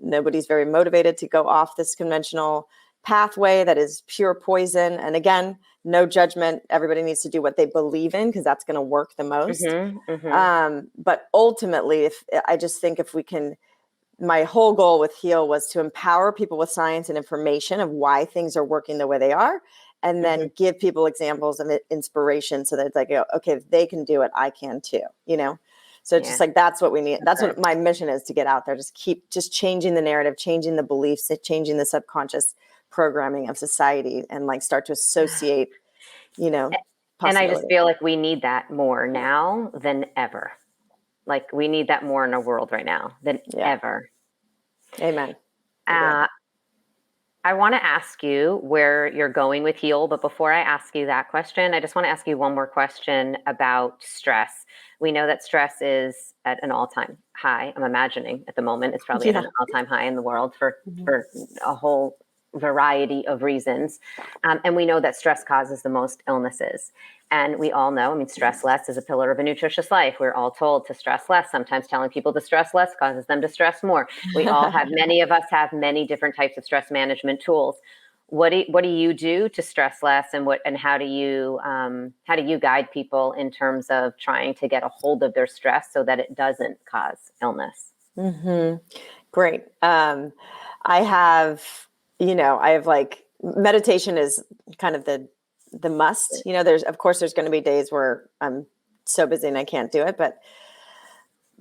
nobody's very motivated to go off this conventional pathway that is pure poison. And again, no judgment. Everybody needs to do what they believe in, because that's going to work the most. But ultimately, if we can, my whole goal with Heal was to empower people with science and information of why things are working the way they are, and then give people examples of inspiration, so that it's like, okay, if they can do it, I can too, So it's just like, that's what we need. That's what my mission is, to get out there, just keep changing the narrative, changing the beliefs, changing the subconscious programming of society, and like start to associate, and I just feel like we need that more now than ever. Like, we need that more in our world right now than ever. Amen. I want to ask you where you're going with Heal. But before I ask you that question, I just want to ask you one more question about stress. We know that stress is at an all-time high. I'm imagining at the moment it's probably at an all-time high in the world for a whole variety of reasons. And we know that stress causes the most illnesses. And we all know, stress less is a pillar of a nutritious life. We're all told to stress less. Sometimes telling people to stress less causes them to stress more. We all have, many of us have many different types of stress management tools. What do you do to stress less, and how do you guide people in terms of trying to get a hold of their stress so that it doesn't cause illness? Great. I have like, meditation is kind of the must. There's going to be days where I'm so busy and I can't do it, but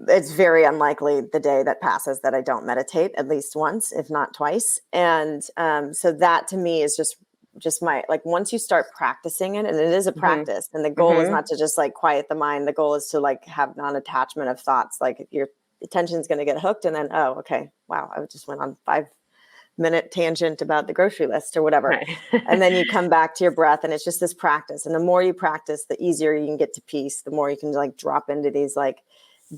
it's very unlikely the day that passes that I don't meditate at least once, if not twice. And so that to me is just just like once you start practicing it, and it is a practice, and the goal is not to just like quiet the mind. The goal is to like have non-attachment of thoughts. Like your attention is going to get hooked, and then, oh, okay, wow, I just went on 5-minute tangent about the grocery list or whatever. Right. And then you come back to your breath, and it's just this practice. And the more you practice, the easier you can get to peace, the more you can like drop into these like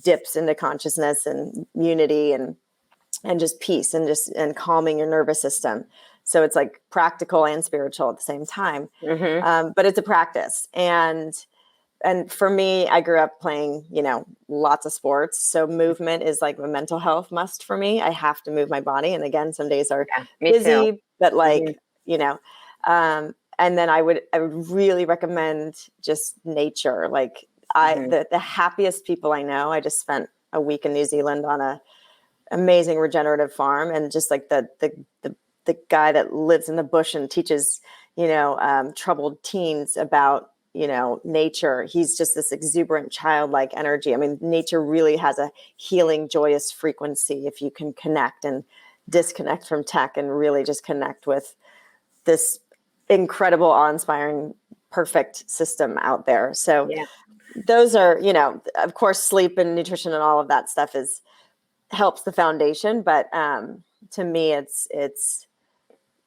dips into consciousness and unity and just peace and calming your nervous system. So it's like practical and spiritual at the same time. But it's a practice. And for me, I grew up playing, lots of sports. So movement is like a mental health must for me. I have to move my body. And again, some days are busy, too. But like, and then I would really recommend just nature. Like the happiest people I know, I just spent a week in New Zealand on a amazing regenerative farm, and just like the guy that lives in the bush and teaches, troubled teens about, nature. He's just this exuberant childlike energy. I mean, nature really has a healing, joyous frequency if you can connect and disconnect from tech and really just connect with this incredible, awe-inspiring, perfect system out there. So those are, of course, sleep and nutrition and all of that stuff helps the foundation. But to me, it's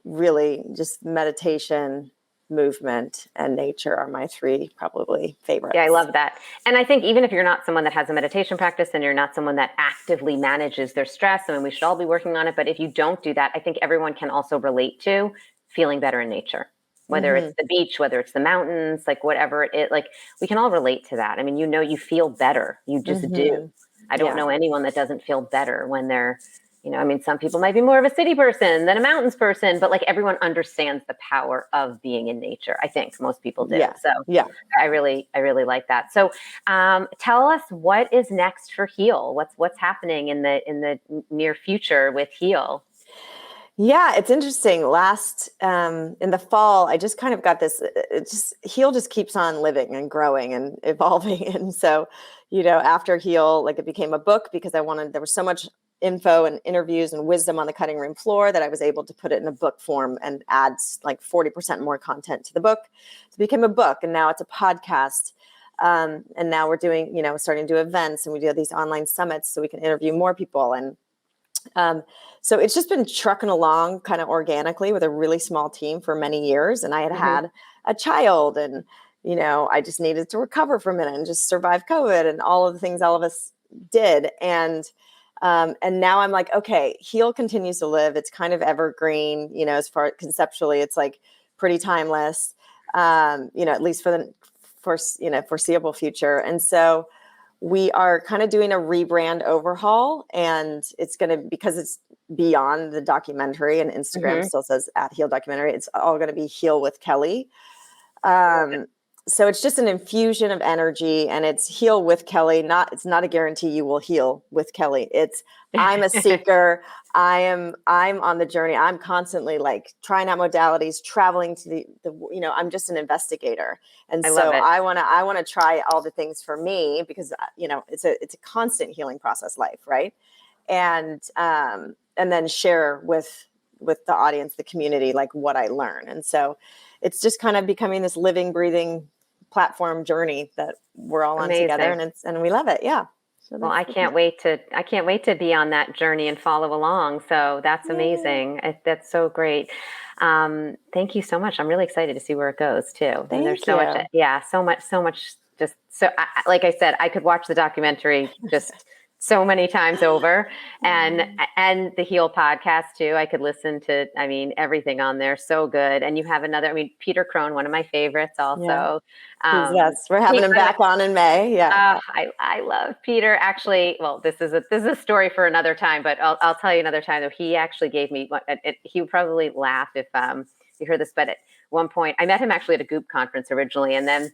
really just meditation, movement, and nature are my 3 probably favorites. Yeah, I love that. And I think even if you're not someone that has a meditation practice and you're not someone that actively manages their stress, I mean, we should all be working on it. But if you don't do that, I think everyone can also relate to feeling better in nature, whether it's the beach, whether it's the mountains, like whatever it is, like we can all relate to that. I mean, you feel better. You just do. I don't know anyone that doesn't feel better when they're, I mean, some people might be more of a city person than a mountains person, but like everyone understands the power of being in nature. I think most people do. So I really like that. So tell us what is next for Heal. What's happening in the near future with Heal? Yeah, it's interesting. In the fall, I just kind of got this, Heal just keeps on living and growing and evolving. And so, after Heal, like it became a book because there was so much info and interviews and wisdom on the cutting room floor that I was able to put it in a book form and add like 40% more content to the book. It became a book, and now it's a podcast. And now we're doing, starting to do events, and we do these online summits so we can interview more people. And so it's just been trucking along kind of organically with a really small team for many years. And I had a child, and, I just needed to recover for a minute and just survive COVID and all of the things all of us did. And now I'm like, okay, Heal continues to live. It's kind of evergreen, as far conceptually, it's like pretty timeless, at least for the foreseeable future. And so we are kind of doing a rebrand overhaul, and it's going to, because it's beyond the documentary, and Instagram still says @Heal Documentary. It's all going to be Heal with Kelly. So it's just an infusion of energy, and it's Heal with Kelly. It's not a guarantee you will heal with Kelly. It's I'm a seeker. I'm on the journey. I'm constantly like trying out modalities, traveling to the I'm just an investigator. And so I want to try all the things for me because, it's a constant healing process, life. Right. And then share with the audience, the community, like what I learn. And so it's just kind of becoming this living, breathing platform journey that we're all on together, and we love it. Yeah. So well, I can't wait to be on that journey and follow along. So that's amazing. That's so great. Thank you so much. I'm really excited to see where it goes too. Thank there's you. so much. Just so, like I said, I could watch the documentary just so many times over, and the Heal podcast too. I could listen to, everything on there. So good. And you have another, Peter Crone, one of my favorites also. Yes. We're having him back on in May. Yeah. I love Peter. Actually, well, this is a story for another time, but I'll tell you another time though. He actually gave me, he would probably laugh if you heard this, but at one point I met him actually at a Goop conference originally. And then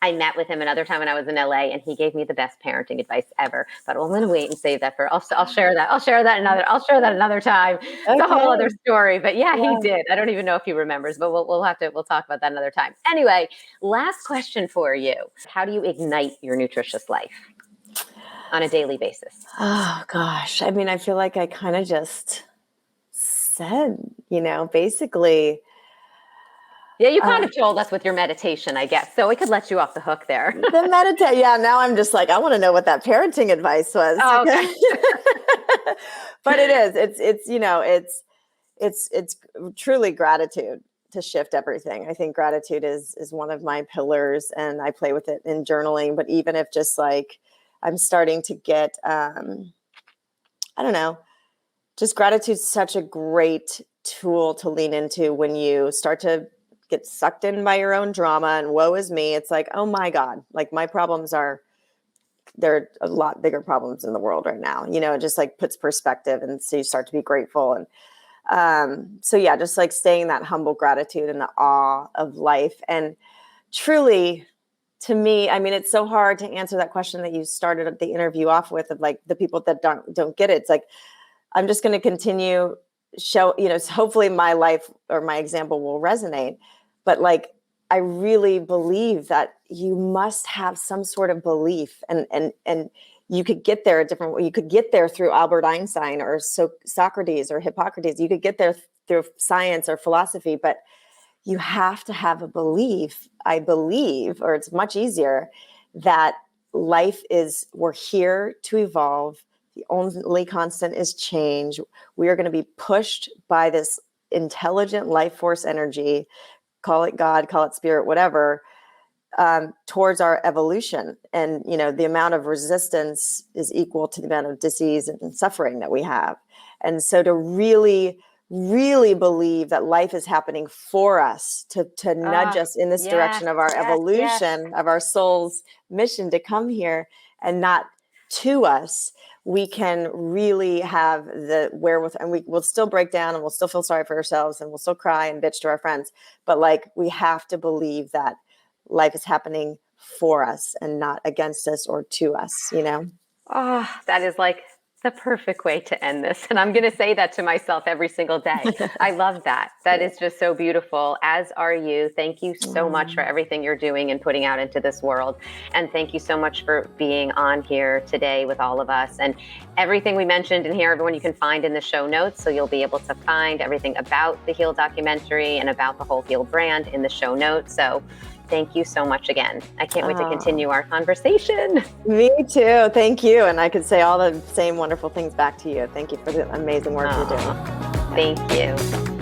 I met with him another time when I was in LA, and he gave me the best parenting advice ever. But I'm going to wait and save that for. I'll share that. I'll share that another time. It's a whole other story. But yeah, he did. I don't even know if he remembers, but we'll talk about that another time. Anyway, last question for you: how do you ignite your nutritious life on a daily basis? Oh gosh, I feel like I kind of just said, basically. Yeah, you kind of told us with your meditation, I guess. So we could let you off the hook there. The meditate. Yeah. Now I'm just like, I want to know what that parenting advice was. Oh, okay. But it is, it's truly gratitude to shift everything. I think gratitude is one of my pillars, and I play with it in journaling. But even if just like I'm starting to get, I don't know, just gratitude is such a great tool to lean into when you start to get sucked in by your own drama and woe is me. It's like, oh my God, like my problems there are a lot bigger problems in the world right now. It just like puts perspective, and so you start to be grateful. And so yeah, just like staying in that humble gratitude and the awe of life. And truly, to me, I mean, it's so hard to answer that question that you started the interview off with, of like the people that don't get it. It's like, I'm just going to continue hopefully my life or my example will resonate. But like, I really believe that you must have some sort of belief, and you could get there a different way. You could get there through Albert Einstein or Socrates or Hippocrates. You could get there through science or philosophy, but you have to have a belief, I believe, or it's much easier, that we're here to evolve. The only constant is change. We are going to be pushed by this intelligent life force energy, call it God, call it spirit, whatever, towards our evolution. And, the amount of resistance is equal to the amount of disease and suffering that we have. And so to really, really believe that life is happening for us, to nudge us in this direction of our evolution, of our soul's mission to come here, and not to us, we can really have the wherewithal, and we will still break down, and we'll still feel sorry for ourselves, and we'll still cry and bitch to our friends. But like, we have to believe that life is happening for us and not against us or to us, Oh, that is like the perfect way to end this. And I'm going to say that to myself every single day. I love that. That is just so beautiful, as are you. Thank you so much for everything you're doing and putting out into this world. And thank you so much for being on here today with all of us. And everything we mentioned in here, everyone, you can find in the show notes. So you'll be able to find everything about the Heal documentary and about the whole Heal brand in the show notes. So thank you so much again. I can't wait to continue our conversation. Me too. Thank you. And I could say all the same wonderful things back to you. Thank you for the amazing work you're doing. Thank you.